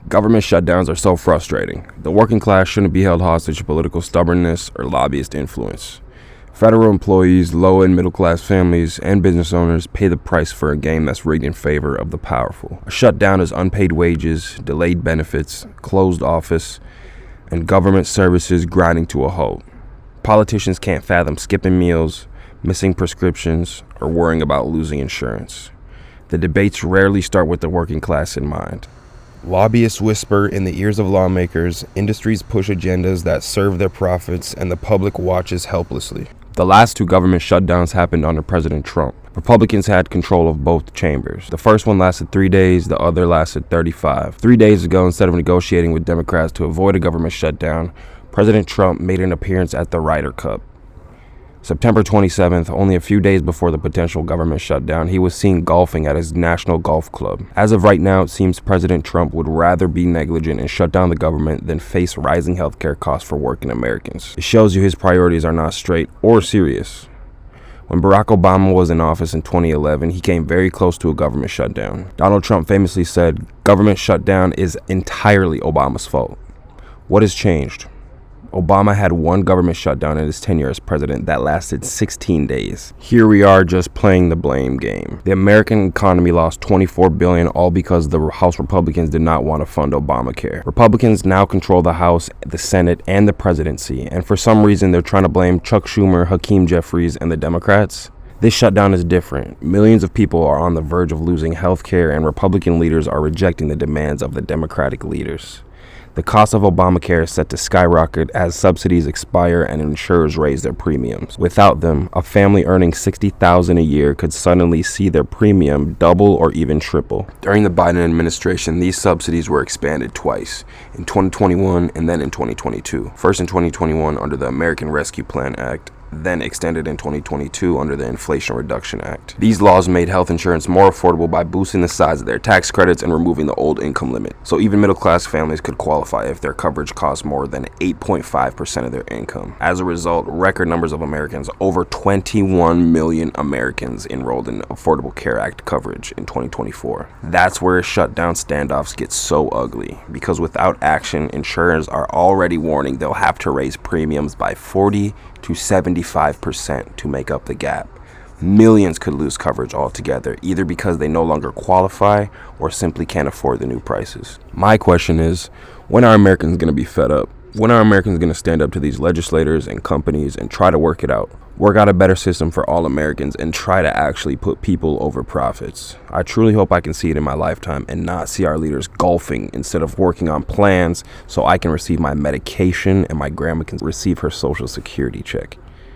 Government shutdowns are so frustrating. The working class shouldn't be held hostage to political stubbornness or lobbyist influence. Federal employees, low and middle class families, and business owners pay the price for a game that's rigged in favor of the powerful. A shutdown is unpaid wages, delayed benefits, closed office, and government services grinding to a halt. Politicians can't fathom skipping meals, missing prescriptions, or worrying about losing insurance. The debates rarely start with the working class in mind. Lobbyists whisper in the ears of lawmakers, industries push agendas that serve their profits, and the public watches helplessly. The last two government shutdowns happened under President Trump. Republicans had control of both chambers. The first one lasted 3 days, the other lasted 35. 3 days ago, instead of negotiating with Democrats to avoid a government shutdown, President Trump made an appearance at the Ryder Cup. September 27th, only a few days before the potential government shutdown, he was seen golfing at his national golf club. As of right now, it seems President Trump would rather be negligent and shut down the government than face rising healthcare costs for working Americans. It shows you his priorities are not straight or serious. When Barack Obama was in office in 2011, he came very close to a government shutdown. Donald Trump famously said, "Government shutdown is entirely Obama's fault." What has changed? Obama had one government shutdown in his tenure as president that lasted 16 days. Here we are just playing the blame game. The American economy lost $24 billion all because the House Republicans did not want to fund Obamacare. Republicans now control the House, the Senate, and the presidency, and for some reason they're trying to blame Chuck Schumer, Hakeem Jeffries, and the Democrats. This shutdown is different. Millions of people are on the verge of losing health care, and Republican leaders are rejecting the demands of the Democratic leaders. The cost of Obamacare is set to skyrocket as subsidies expire and insurers raise their premiums. Without them, a family earning $60,000 a year could suddenly see their premium double or even triple. During the Biden administration, these subsidies were expanded twice, in 2021 and then in 2022. First in 2021 under the American Rescue Plan Act, then extended in 2022 under the Inflation Reduction Act. These laws made health insurance more affordable by boosting the size of their tax credits and removing the old income limit. So even middle-class families could qualify if their coverage cost more than 8.5% of their income. As a result, record numbers of Americans, over 21 million Americans, enrolled in Affordable Care Act coverage in 2024. That's where shutdown standoffs get so ugly, because without action, insurers are already warning they'll have to raise premiums by 40 to 75% to make up the gap. Millions could lose coverage altogether, either because they no longer qualify or simply can't afford the new prices. My question is, when are Americans going to be fed up? When are Americans going to stand up to these legislators and companies and try to work it out? Work out a better system for all Americans and try to actually put people over profits. I truly hope I can see it in my lifetime and not see our leaders golfing instead of working on plans so I can receive my medication and my grandma can receive her Social Security check.